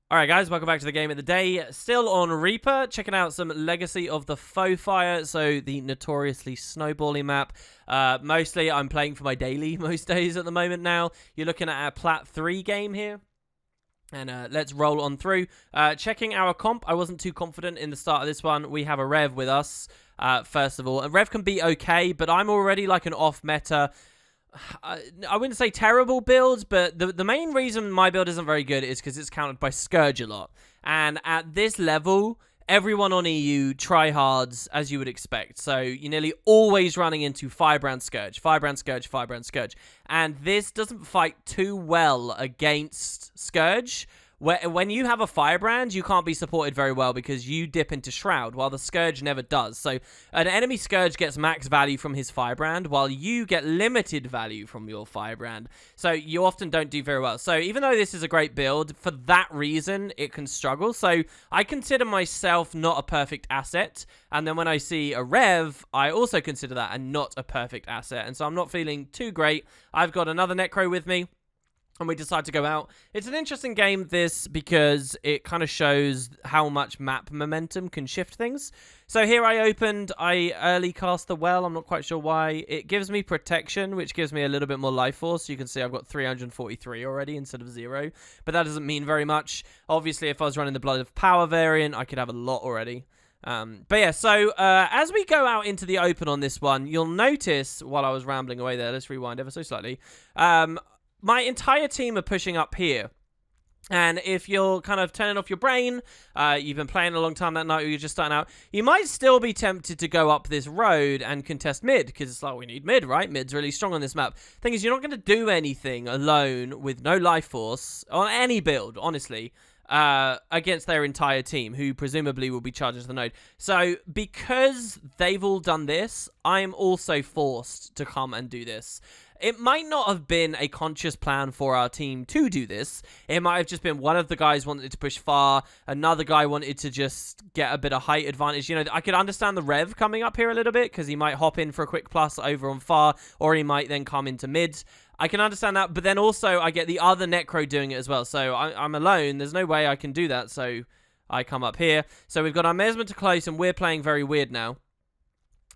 Alright guys, welcome back to the game of the day. Still on Reaper, checking out some Legacy of the Foefire, so the notoriously snowballing map. Mostly I'm playing for my daily most days at the moment now. You're looking at our Plat 3 game here. And let's roll on through. Checking our comp, I wasn't too confident in the start of this one. We have a Rev with us, first of all. And Rev can be okay, but I'm already like an off-meta... I wouldn't say terrible builds, but the main reason my build isn't very good is because it's countered by Scourge a lot. And at this level, everyone on EU tryhards as you would expect. So you're nearly always running into Firebrand Scourge, Firebrand Scourge, Firebrand Scourge. And this doesn't fight too well against Scourge. When you have a Firebrand, you can't be supported very well because you dip into Shroud, while the Scourge never does. So an enemy Scourge gets max value from his Firebrand, while you get limited value from your Firebrand. So you often don't do very well. So even though this is a great build, for that reason, it can struggle. So I consider myself not a perfect asset. And then when I see a Rev, I also consider that a not a perfect asset. And so I'm not feeling too great. I've got another Necro with me. And we decide to go out. It's an interesting game, this, because it kind of shows how much map momentum can shift things. So here I early cast the well. I'm not quite sure why. It gives me protection, which gives me a little bit more life force. You can see I've got 343 already instead of 0. But that doesn't mean very much. Obviously, if I was running the Blood of Power variant, I could have a lot already. But yeah, so as we go out into the open on this one, you'll notice, while I was rambling away there, let's rewind ever so slightly, my entire team are pushing up here. And if you're kind of turning off your brain, you've been playing a long time that night, or you're just starting out, you might still be tempted to go up this road and contest mid, because it's like, we need mid, right? Mid's really strong on this map. Thing is, you're not going to do anything alone with no life force on any build, honestly, against their entire team, who presumably will be charged to the node. So, because they've all done this, I'm also forced to come and do this. It might not have been a conscious plan for our team to do this. It might have just been one of the guys wanted to push far, another guy wanted to just get a bit of height advantage. You know, I could understand the Rev coming up here a little bit, because he might hop in for a quick plus over on far, or he might then come into mid. I can understand that, but then also I get the other Necro doing it as well. So I'm alone. There's no way I can do that, so I come up here. So we've got our Mesmer to close, and we're playing very weird now.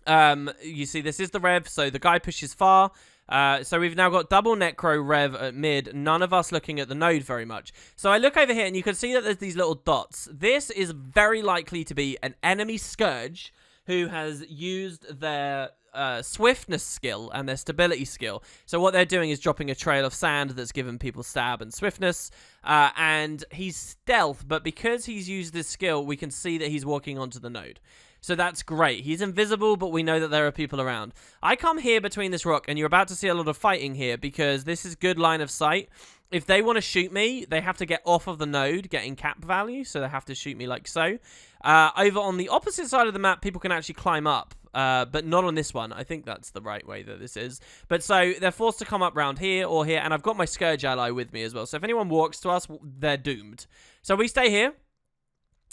You see, this is the Rev, so the guy pushes far. So we've now got double Necro Rev at mid, none of us looking at the node very much. So I look over here and you can see that there's these little dots. This is very likely to be an enemy Scourge who has used their swiftness skill and their stability skill. So what they're doing is dropping a trail of sand that's given people stab and swiftness. And he's stealth, but because he's used this skill, we can see that he's walking onto the node. So that's great. He's invisible, but we know that there are people around. I come here between this rock, and you're about to see a lot of fighting here, because this is good line of sight. If they want to shoot me, they have to get off of the node, getting cap value, so they have to shoot me like so. Over on the opposite side of the map, people can actually climb up, but not on this one. I think that's the right way that this is. But so they're forced to come up round here or here, and I've got my Scourge ally with me as well. So if anyone walks to us, they're doomed. So we stay here.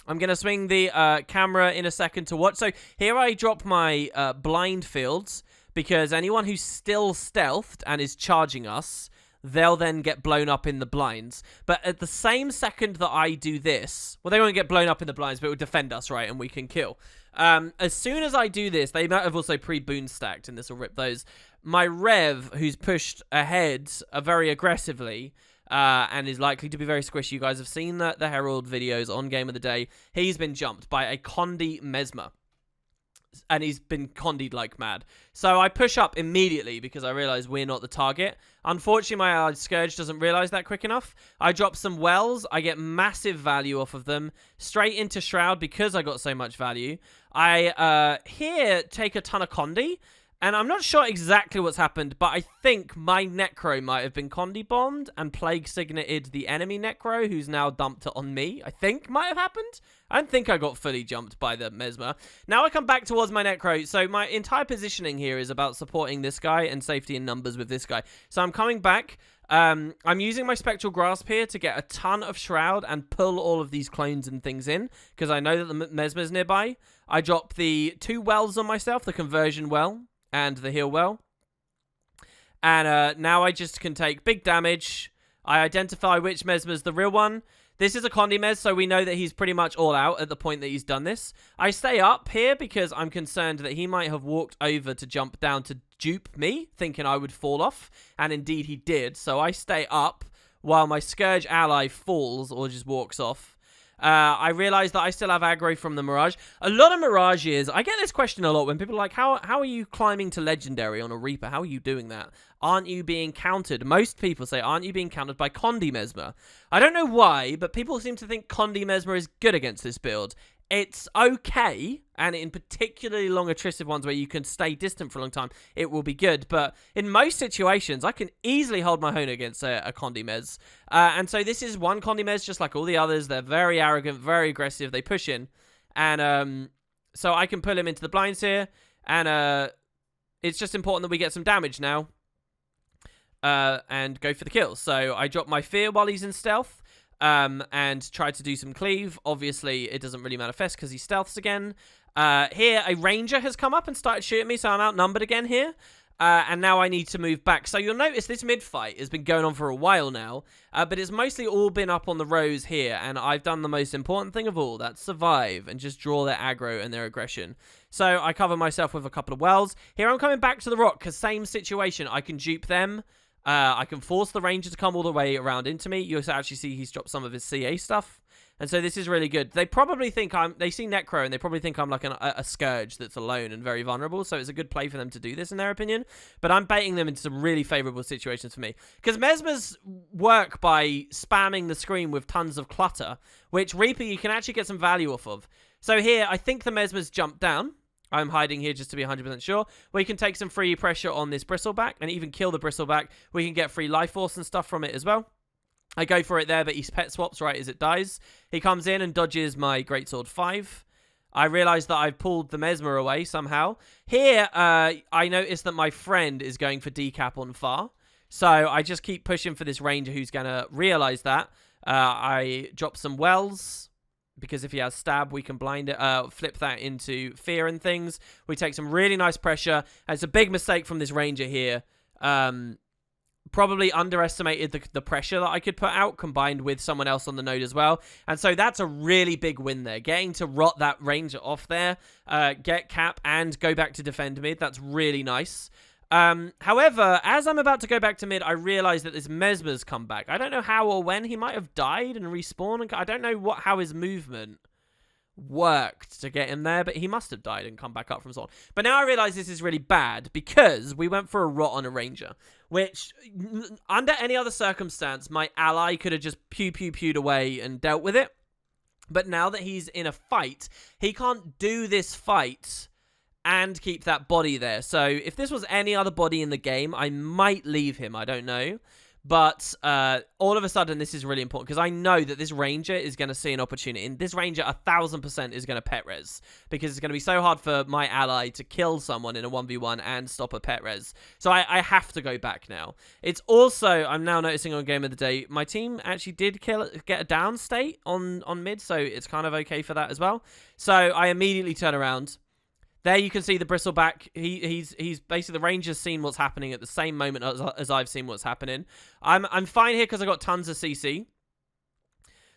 I'm going to swing the camera in a second to watch. So here I drop my blind fields, because anyone who's still stealthed and is charging us, they'll then get blown up in the blinds. But at the same second that I do this, well, they won't get blown up in the blinds, but it will defend us, right? And we can kill. As soon as I do this, they might have also pre-boon stacked, and this will rip those. My Rev, who's pushed ahead very aggressively, and is likely to be very squishy. You guys have seen the Herald videos on Game of the Day. He's been jumped by a Condi Mesmer. And he's been condied like mad. So I push up immediately because I realize we're not the target. Unfortunately, my allied Scourge doesn't realize that quick enough. I drop some wells. I get massive value off of them. Straight into Shroud because I got so much value. I here take a ton of Condi. And I'm not sure exactly what's happened, but I think my Necro might have been Condi bombed and Plague Signeted the enemy Necro, who's now dumped it on me. I think might have happened. I don't think I got fully jumped by the Mesmer. Now I come back towards my Necro. So my entire positioning here is about supporting this guy and safety in numbers with this guy. So I'm coming back. I'm using my Spectral Grasp here to get a ton of Shroud and pull all of these clones and things in, because I know that the Mesmer's nearby. I drop the 2 wells on myself, the Conversion Well and the Heal Well. And now I just can take big damage. I identify which Mesmer's the real one. This is a Condimez, so we know that he's pretty much all out at the point that he's done this. I stay up here because I'm concerned that he might have walked over to jump down to dupe me, thinking I would fall off, and indeed he did. So I stay up while my Scourge ally falls or just walks off. I realize that I still have aggro from the Mirage. A lot of Mirages, I get this question a lot when people are like, how are you climbing to Legendary on a Reaper? How are you doing that? Aren't you being countered? Most people say, aren't you being countered by Condi Mesmer? I don't know why, but people seem to think Condi Mesmer is good against this build. It's okay, and in particularly long attritive ones where you can stay distant for a long time, it will be good. But in most situations, I can easily hold my own against a Condimez. And so this is one Condimez, just like all the others. They're very arrogant, very aggressive. They push in. And so I can pull him into the blinds here. And it's just important that we get some damage now. And go for the kill. So I drop my Fear while he's in stealth. And try to do some cleave. Obviously, it doesn't really manifest because he stealths again. Here, a ranger has come up and started shooting me, so I'm outnumbered again here. And now I need to move back. So you'll notice this mid-fight has been going on for a while now, but it's mostly all been up on the rows here, and I've done the most important thing of all, that's survive and just draw their aggro and their aggression. So I cover myself with a couple of wells. Here I'm coming back to the rock, because same situation, I can dupe them. I can force the ranger to come all the way around into me. You'll actually see he's dropped some of his CA stuff. And so this is really good. They probably think they see Necro and they probably think I'm like a Scourge that's alone and very vulnerable. So it's a good play for them to do this in their opinion. But I'm baiting them into some really favorable situations for me. Because Mesmers work by spamming the screen with tons of clutter, which Reaper you can actually get some value off of. So here, I think the Mesmers jump down. I'm hiding here just to be 100% sure. We can take some free pressure on this Bristleback and even kill the Bristleback. We can get free life force and stuff from it as well. I go for it there, but he pet swaps right as it dies. He comes in and dodges my Greatsword 5. I realize that I've pulled the Mesmer away somehow. Here, I notice that my friend is going for decap on far. So I just keep pushing for this ranger who's going to realize that. I drop some wells. Because if he has stab, we can blind it, flip that into fear and things. We take some really nice pressure. And it's a big mistake from this ranger here. Probably underestimated the pressure that I could put out, combined with someone else on the node as well. And so that's a really big win there. Getting to rot that ranger off there, get cap, and go back to defend mid. That's really nice. However, as I'm about to go back to mid, I realize that this Mesmer's come back. I don't know how or when. He might have died and respawned. And I don't know how his movement worked to get him there, but he must have died and come back up from spawn. But now I realize this is really bad because we went for a rot on a ranger, which under any other circumstance, my ally could have just pewed away and dealt with it. But now that he's in a fight, he can't do this fight and keep that body there. So if this was any other body in the game, I might leave him. I don't know. But all of a sudden, this is really important because I know that this ranger is going to see an opportunity. And this ranger, 1000% is going to pet res because it's going to be so hard for my ally to kill someone in a 1v1 and stop a pet res. So I have to go back now. It's also, I'm now noticing on Game of the Day, my team actually did get a down state on mid. So it's kind of okay for that as well. So I immediately turn around. There you can see the Bristleback. He's basically, the ranger's seen what's happening at the same moment as I've seen what's happening. I'm fine here because I got tons of CC.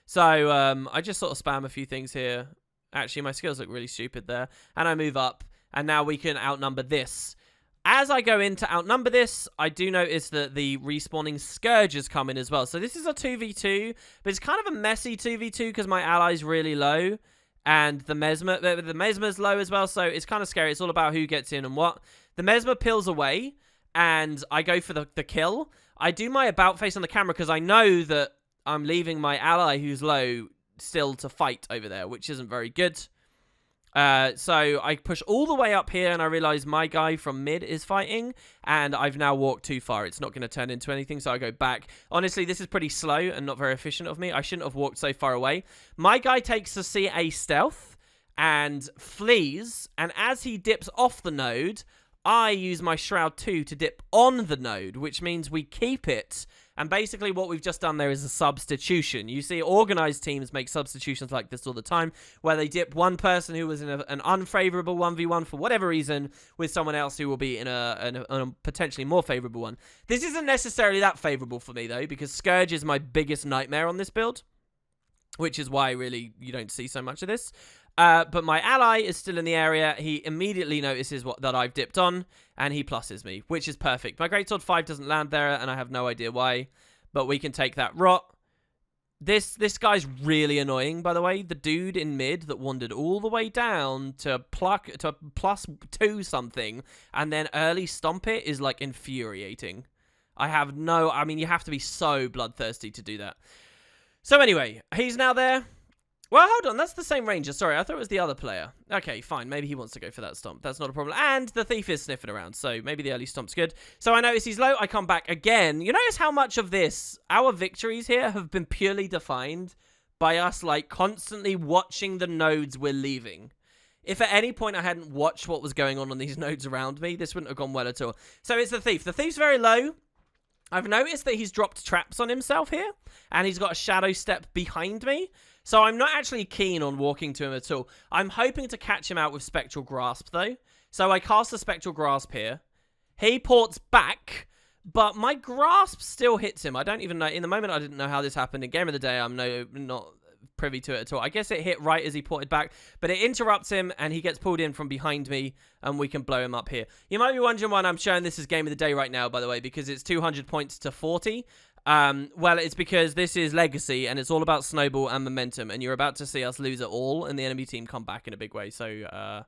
So I just sort of spam a few things here. Actually, my skills look really stupid there. And I move up. And now we can outnumber this. As I go in to outnumber this, I do notice that the respawning Scourges come in as well. So this is a 2v2. But it's kind of a messy 2v2 because my ally's really low. And the Mesmer's low as well, so it's kind of scary. It's all about who gets in and what. The Mesmer peels away, and I go for the kill. I do my about face on the camera because I know that I'm leaving my ally who's low still to fight over there, which isn't very good. So I push all the way up here, and I realize my guy from mid is fighting, and I've now walked too far. It's not going to turn into anything, so I go back. Honestly, this is pretty slow and not very efficient of me. I shouldn't have walked so far away. My guy takes the CA stealth and flees, and as he dips off the node, I use my Shroud 2 to dip on the node, which means we keep it. And basically what we've just done there is a substitution. You see organized teams make substitutions like this all the time, where they dip one person who was in an unfavorable 1v1 for whatever reason with someone else who will be in a potentially more favorable one. This isn't necessarily that favorable for me, though, because Scourge is my biggest nightmare on this build. which is why really you don't see so much of this. But my ally is still in the area. He immediately notices that I've dipped on, and he pluses me, which is perfect. My Greatsword 5 doesn't land there, and I have no idea why, but we can take that rot. This guy's really annoying, by the way. The dude in mid that wandered all the way down to +2 something, and then early stomp it is, like, infuriating. I mean, you have to be so bloodthirsty to do that. So anyway, he's now there. Well, hold on, that's the same ranger. Sorry, I thought it was the other player. Okay, fine, maybe he wants to go for that stomp. That's not a problem. And the thief is sniffing around, so maybe the early stomp's good. So I notice he's low, I come back again. You notice how much of this, our victories here have been purely defined by us, like, constantly watching the nodes we're leaving. If at any point I hadn't watched what was going on these nodes around me, this wouldn't have gone well at all. So it's the thief. The thief's very low. I've noticed that he's dropped traps on himself here, and he's got a shadow step behind me. So I'm not actually keen on walking to him at all. I'm hoping to catch him out with Spectral Grasp, though. So I cast a Spectral Grasp here. He ports back, but my Grasp still hits him. I don't even know. In the moment, I didn't know how this happened. In Game of the Day, I'm not privy to it at all. I guess it hit right as he ported back, but it interrupts him, and he gets pulled in from behind me, and we can blow him up here. You might be wondering why I'm showing this as Game of the Day right now, by the way, because it's 200 points to 40. Well, it's because this is Legacy, and it's all about snowball and momentum, and you're about to see us lose it all, and the enemy team come back in a big way, so,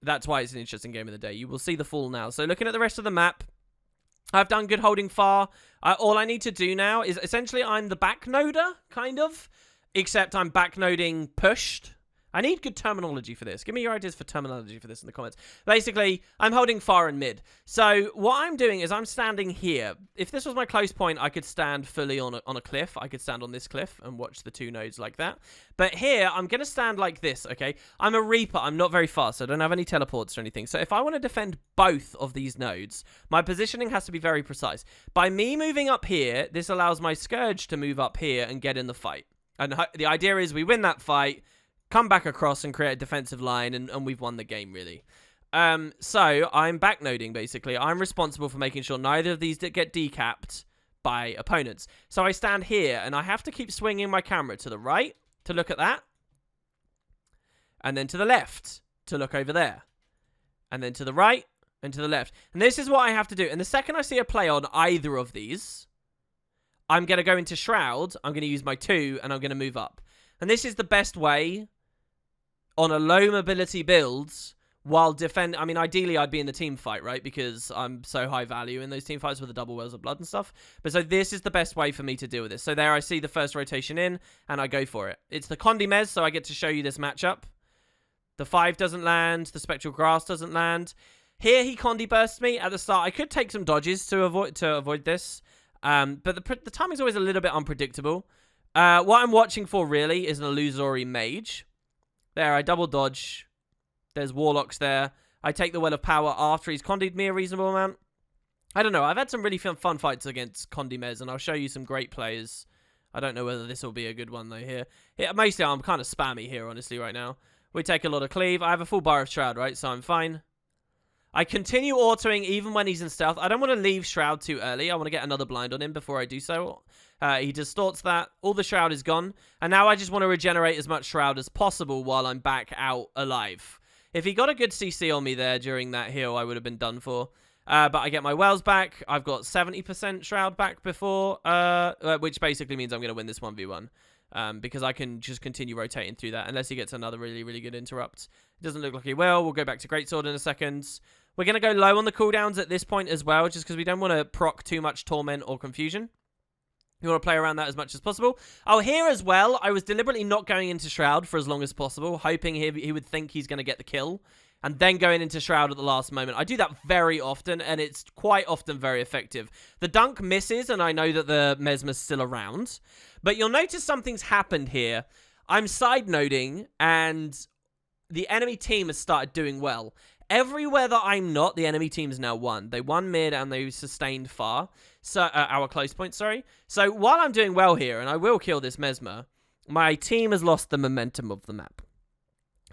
that's why it's an interesting Game of the Day. You will see the fall now. So looking at the rest of the map, I've done good holding far. All I need to do now is, essentially, I'm the backnoder, kind of, except I'm backnoding pushed. I need good terminology for this. Give me your ideas for terminology for this in the comments. Basically, I'm holding far and mid. So what I'm doing is I'm standing here. If this was my close point, I could stand fully on a cliff. I could stand on this cliff and watch the two nodes like that. But here, I'm going to stand like this, okay? I'm a Reaper. I'm not very fast. I don't have any teleports or anything. So if I want to defend both of these nodes, my positioning has to be very precise. By me moving up here, this allows my Scourge to move up here and get in the fight. And the idea is we win that fight, come back across and create a defensive line, and we've won the game, really. So I'm backnoding, basically. I'm responsible for making sure neither of these get decapped by opponents. So I stand here, and I have to keep swinging my camera to the right to look at that, and then to the left to look over there, and then to the right and to the left. And this is what I have to do. And the second I see a play on either of these, I'm going to go into Shroud, I'm going to use my 2, and I'm going to move up. And this is the best way on a low mobility build while I mean, ideally, I'd be in the team fight, right? Because I'm so high value in those team fights with the double wells of blood and stuff. But so this is the best way for me to deal with this. So there I see the first rotation in, and I go for it. It's the Condi Mez, so I get to show you this matchup. The 5 doesn't land. The Spectral Grass doesn't land. Here, he Condi bursts me at the start. I could take some dodges to avoid this. But the timing's always a little bit unpredictable. What I'm watching for, really, is an illusory mage. There, I double dodge. There's warlocks there. I take the Well of Power after he's condied me a reasonable amount. I don't know. I've had some really fun fights against Condi Mez, and I'll show you some great players. I don't know whether this will be a good one, though, here. Mostly, I'm kind of spammy here, honestly, right now. We take a lot of cleave. I have a full bar of Shroud, right? So I'm fine. I continue autoing even when he's in stealth. I don't want to leave Shroud too early. I want to get another blind on him before I do so. He distorts that. All the Shroud is gone. And now I just want to regenerate as much Shroud as possible while I'm back out alive. If he got a good CC on me there during that heal, I would have been done for. But I get my wells back. I've got 70% Shroud back before, which basically means I'm going to win this 1v1. Because I can just continue rotating through that unless he gets another really, really good interrupt. It doesn't look like he will. We'll go back to Greatsword in a second. We're going to go low on the cooldowns at this point as well, just because we don't want to proc too much Torment or Confusion. We want to play around that as much as possible. Oh, here as well, I was deliberately not going into Shroud for as long as possible, hoping he would think he's going to get the kill, and then going into Shroud at the last moment. I do that very often, and it's quite often very effective. The dunk misses, and I know that the Mesmer's still around. But you'll notice something's happened here. I'm side-noding, and the enemy team has started doing well. Everywhere that I'm not, the enemy team's now won. They won mid, and they sustained far. So, our close point, sorry. So, while I'm doing well here, and I will kill this Mesmer, my team has lost the momentum of the map.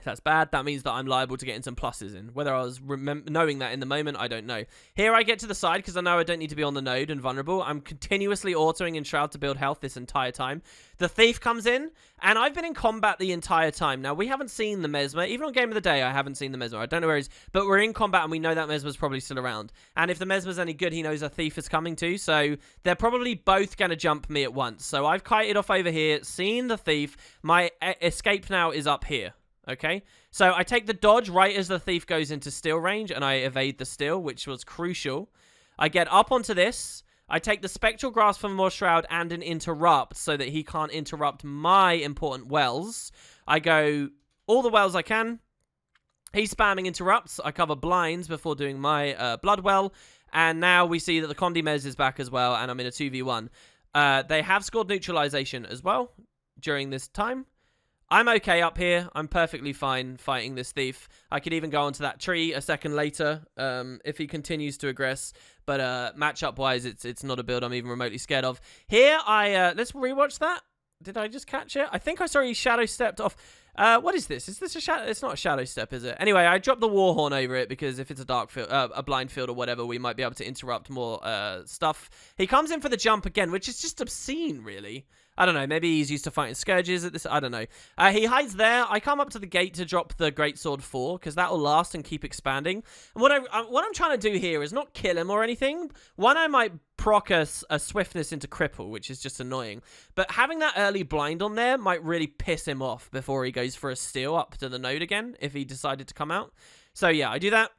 That's bad. That means that I'm liable to getting some pluses in. Whether I was knowing that in the moment, I don't know. Here I get to the side because I know I don't need to be on the node and vulnerable. I'm continuously autoing in Shroud to build health this entire time. The Thief comes in, and I've been in combat the entire time. Now, we haven't seen the Mesmer. Even on Game of the Day, I haven't seen the Mesmer. I don't know where he is, but we're in combat, and we know that Mesmer's probably still around. And if the Mesmer's any good, he knows a Thief is coming too, so they're probably both going to jump me at once. So I've kited off over here, seen the Thief. My escape now is up here. Okay, so I take the dodge right as the Thief goes into steal range, and I evade the steal, which was crucial. I get up onto this. I take the Spectral Grasp for more Shroud and an Interrupt so that he can't interrupt my important wells. I go all the wells I can. He's spamming Interrupts. I cover blinds before doing my Blood Well. And now we see that the Condi Mez is back as well, and I'm in a 2v1. They have scored neutralization as well during this time. I'm okay up here. I'm perfectly fine fighting this Thief. I could even go onto that tree a second later if he continues to aggress. But matchup-wise, it's not a build I'm even remotely scared of. Here, let's rewatch that. Did I just catch it? I think I saw he shadow stepped off. What is this? Is this a shadow? It's not a shadow step, is it? Anyway, I dropped the Warhorn over it because if it's a dark field, a blind field or whatever, we might be able to interrupt more stuff. He comes in for the jump again, which is just obscene, really. I don't know. Maybe he's used to fighting Scourges at this. I don't know. He hides there. I come up to the gate to drop the Greatsword 4 because that will last and keep expanding. And what I'm trying to do here is not kill him or anything. One, I might proc a swiftness into cripple, which is just annoying. But having that early blind on there might really piss him off before he goes for a steal up to the node again if he decided to come out. So yeah, I do that.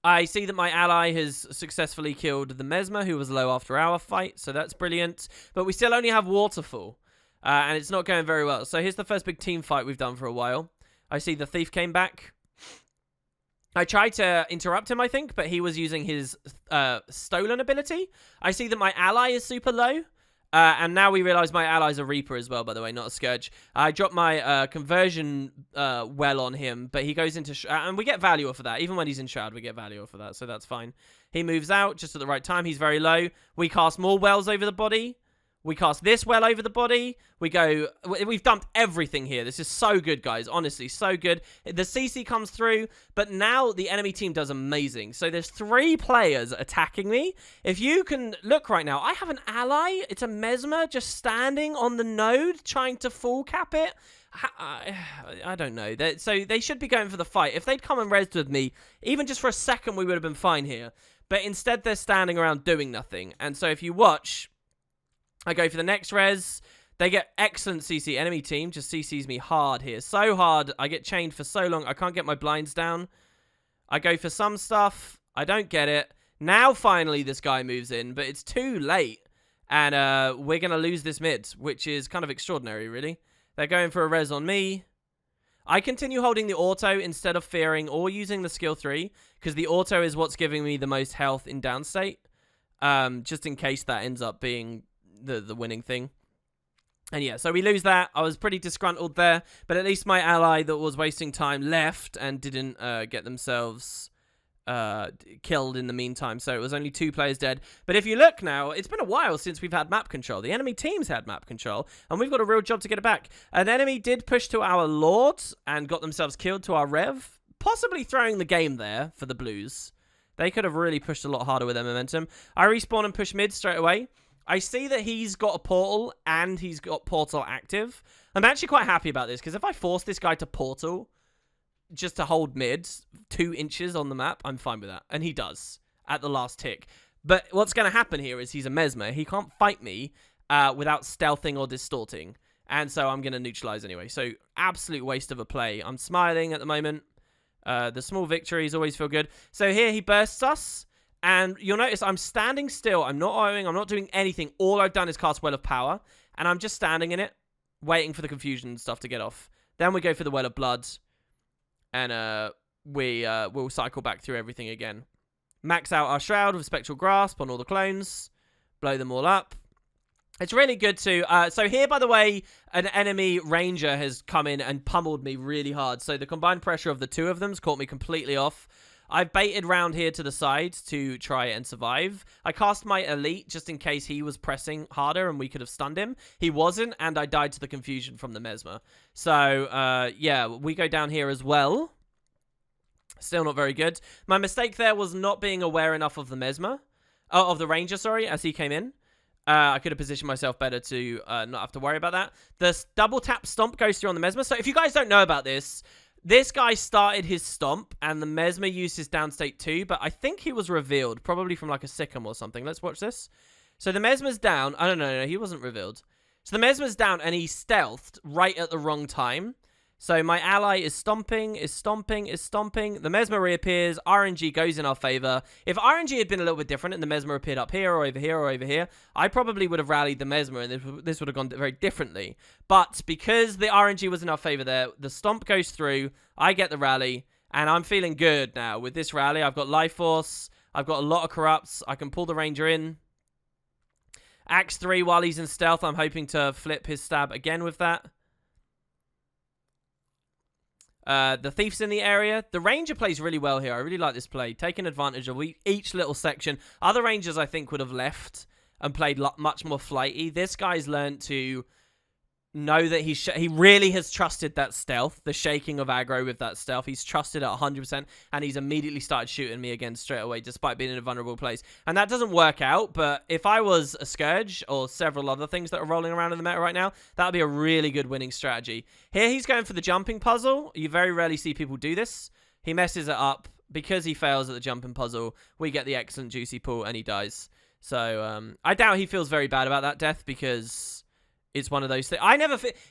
I see that my ally has successfully killed the Mesmer, who was low after our fight, so that's brilliant. But we still only have Waterfall, and it's not going very well. So here's the first big team fight we've done for a while. I see the Thief came back. I tried to interrupt him, I think, but he was using his stolen ability. I see that my ally is super low. And now we realize my ally's a Reaper as well, by the way, not a Scourge. I dropped my conversion well on him, but he goes into... and we get value off of that. Even when he's in Shroud, we get value off of that, so that's fine. He moves out just at the right time. He's very low. We cast more wells over the body. We cast this well over the body. We've dumped everything here. This is so good, guys. Honestly, so good. The CC comes through, but now the enemy team does amazing. So there's 3 players attacking me. If you can look right now, I have an ally. It's a Mesmer just standing on the node trying to full cap it. I don't know. So they should be going for the fight. If they'd come and resed with me, even just for a second, we would have been fine here. But instead, they're standing around doing nothing. And so if you watch... I go for the next res. They get excellent CC. Enemy team just CCs me hard here. So hard. I get chained for so long. I can't get my blinds down. I go for some stuff. I don't get it. Now, finally, this guy moves in. But it's too late. And we're going to lose this mid, which is kind of extraordinary, really. They're going for a res on me. I continue holding the auto instead of fearing or using the skill 3. Because the auto is what's giving me the most health in downstate. Just in case that ends up being... the winning thing. And yeah, so we lose that. I was pretty disgruntled there, but at least my ally that was wasting time left and didn't get themselves killed in the meantime. So it was only 2 players dead. But if you look now, it's been a while since we've had map control. The enemy team's had map control, and we've got a real job to get it back. An enemy did push to our Lord and got themselves killed to our Rev, possibly throwing the game there for the Blues. They could have really pushed a lot harder with their momentum. I respawn and push mid straight away. I see that he's got a portal and he's got portal active. I'm actually quite happy about this because if I force this guy to portal just to hold mid 2 inches on the map, I'm fine with that. And he does at the last tick. But what's going to happen here is he's a Mesmer. He can't fight me without stealthing or distorting. And so I'm going to neutralize anyway. So absolute waste of a play. I'm smiling at the moment. The small victories always feel good. So here he bursts us. And you'll notice I'm standing still. I'm not oing. I'm not doing anything. All I've done is cast Well of Power. And I'm just standing in it, waiting for the confusion and stuff to get off. Then we go for the Well of Blood. And we'll cycle back through everything again. Max out our Shroud with Spectral Grasp on all the clones. Blow them all up. It's really good to... so here, by the way, an enemy ranger has come in and pummeled me really hard. So the combined pressure of the 2 of them has caught me completely off. I've baited round here to the side to try and survive. I cast my elite just in case he was pressing harder and we could have stunned him. He wasn't, and I died to the confusion from the Mesmer. So, yeah, we go down here as well. Still not very good. My mistake there was not being aware enough of the Mesmer. Oh, of the Ranger, sorry, as he came in. I could have positioned myself better to not have to worry about that. The double tap stomp goes through on the Mesmer. So if you guys don't know about this, this guy started his stomp and the Mesmer used his downstate too, but I think he was revealed, probably from like a Sikkim or something. Let's watch this. So the Mesmer's down. Oh, no, he wasn't revealed. So the Mesmer's down and he stealthed right at the wrong time. So my ally is stomping. The Mesmer reappears. RNG goes in our favor. If RNG had been a little bit different and the Mesmer appeared up here or over here or over here, I probably would have rallied the Mesmer and this would have gone very differently. But because the RNG was in our favor there, the stomp goes through. I get the rally and I'm feeling good now. With this rally, I've got Life Force. I've got a lot of corrupts. I can pull the Ranger in. Axe 3 while he's in stealth. I'm hoping to flip his stab again with that. The Thief's in the area. The Ranger plays really well here. I really like this play. Taking advantage of each little section. Other Rangers, I think, would have left and played much more flighty. This guy's learned to know that he really has trusted that stealth, the shaking of aggro with that stealth. He's trusted it 100%, and he's immediately started shooting me again straight away, despite being in a vulnerable place. And that doesn't work out, but if I was a Scourge or several other things that are rolling around in the meta right now, that would be a really good winning strategy. Here he's going for the jumping puzzle. You very rarely see people do this. He messes it up. Because he fails at the jumping puzzle, we get the excellent juicy pull, and he dies. So I doubt he feels very bad about that death, because it's one of those things.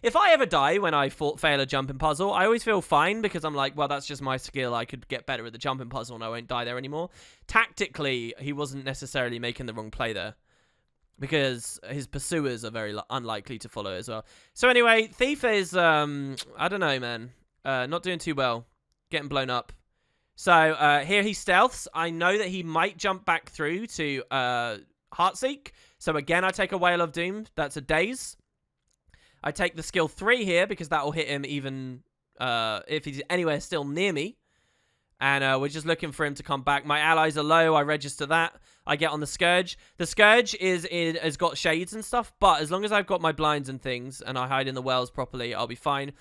If I ever die when I fail a jumping puzzle, I always feel fine because I'm like, well, that's just my skill. I could get better at the jumping puzzle and I won't die there anymore. Tactically, he wasn't necessarily making the wrong play there because his pursuers are very unlikely to follow as well. So anyway, Thief is, I don't know, man. Not doing too well. Getting blown up. So here he stealths. I know that he might jump back through to Heartseek. So again, I take a Whale of Doom. That's a Daze. I take the skill 3 here because that will hit him even if he's anywhere still near me. And we're just looking for him to come back. My allies are low. I register that. I get on the Scourge. The Scourge has got shades and stuff, but as long as I've got my blinds and things and I hide in the wells properly, I'll be fine.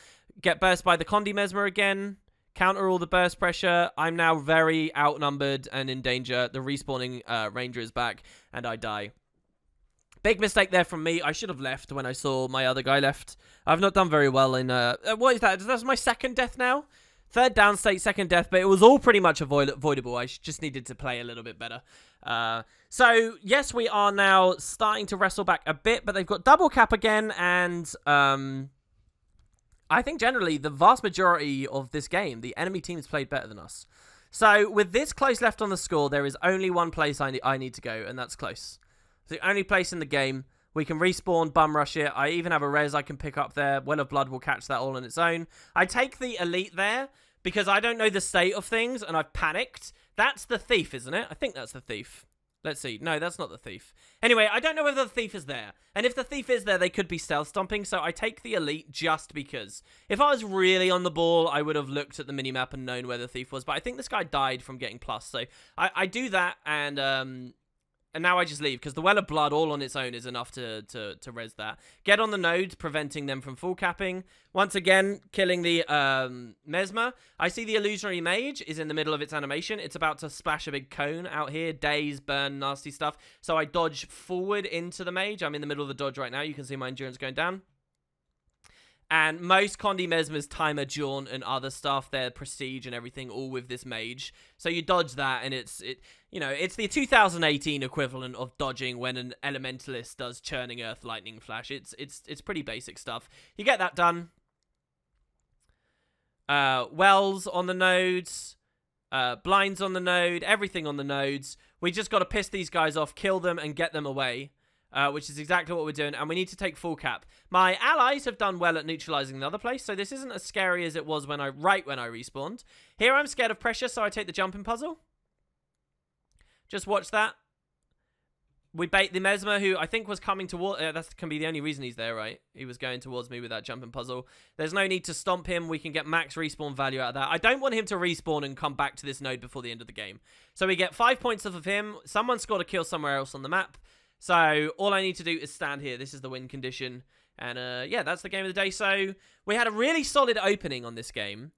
Get burst by the Condi Mesmer again. Counter all the burst pressure. I'm now very outnumbered and in danger. The respawning Ranger is back, and I die. Big mistake there from me. I should have left when I saw my other guy left. I've not done very well in... what is that? That's my second death now? Third downstate, second death, but it was all pretty much avoidable. I just needed to play a little bit better. So, yes, we are now starting to wrestle back a bit, but they've got double cap again, and I think generally the vast majority of this game, the enemy team's played better than us. So, with this close left on the score, there is only one place I need to go, and that's close. It's the only place in the game. We can respawn, bum rush it. I even have a res I can pick up there. Well of Blood will catch that all on its own. I take the elite there because I don't know the state of things and I've panicked. That's the thief, isn't it? I think that's the thief. Let's see. No, that's not the thief. Anyway, I don't know whether the thief is there. And if the thief is there, they could be stealth stomping. So I take the elite just because. If I was really on the ball, I would have looked at the minimap and known where the thief was. But I think this guy died from getting plus. So I do that and now I just leave, because the Well of Blood all on its own is enough to res that. Get on the nodes, preventing them from full capping. Once again, killing the Mesmer. I see the Illusionary Mage is in the middle of its animation. It's about to splash a big cone out here. Daze, burn, nasty stuff. So I dodge forward into the Mage. I'm in the middle of the dodge right now. You can see my endurance going down. And most Condi Mesmer's timer, jaunt, and other stuff, their prestige and everything, all with this mage. So you dodge that, and it's the 2018 equivalent of dodging when an elementalist does Churning Earth Lightning Flash. It's pretty basic stuff. You get that done. Wells on the nodes, blinds on the node, everything on the nodes. We just got to piss these guys off, kill them, and get them away. Which is exactly what we're doing, and we need to take full cap. My allies have done well at neutralizing the other place, so this isn't as scary as it was when I respawned. Here I'm scared of pressure, so I take the jumping puzzle. Just watch that. We bait the Mesmer, who I think was coming toward... that can be the only reason he's there, right? He was going towards me with that jumping puzzle. There's no need to stomp him. We can get max respawn value out of that. I don't want him to respawn and come back to this node before the end of the game. So we get 5 points off of him. Someone scored a kill somewhere else on the map. So all I need to do is stand here. This is the win condition. And yeah, that's the game of the day. So we had a really solid opening on this game.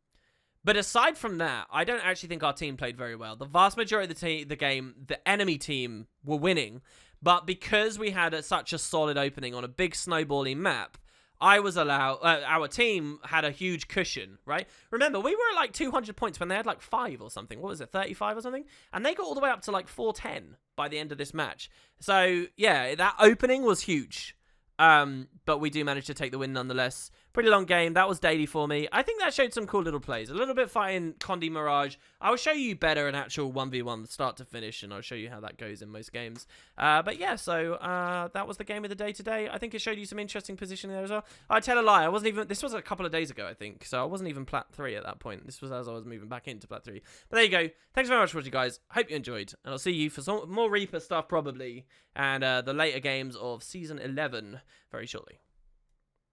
But aside from that, I don't actually think our team played very well. The vast majority of the game, the enemy team were winning. But because we had such a solid opening on a big snowballing map, I was allowed... our team had a huge cushion, right? Remember, we were at like 200 points when they had like 5 or something. What was it, 35 or something? And they got all the way up to like 410 by the end of this match. So, yeah, that opening was huge. But we do manage to take the win nonetheless. Pretty long game. That was daily for me. I think that showed some cool little plays. A little bit fighting Condi Mirage. I will show you better an actual 1v1 start to finish, and I'll show you how that goes in most games. But yeah, so that was the game of the day today. I think it showed you some interesting positioning there as well. I tell a lie. I wasn't even... This was a couple of days ago, I think. So I wasn't even Plat 3 at that point. This was as I was moving back into Plat 3. But there you go. Thanks very much for watching, guys. Hope you enjoyed. And I'll see you for some more Reaper stuff, probably. And the later games of Season 11 very shortly.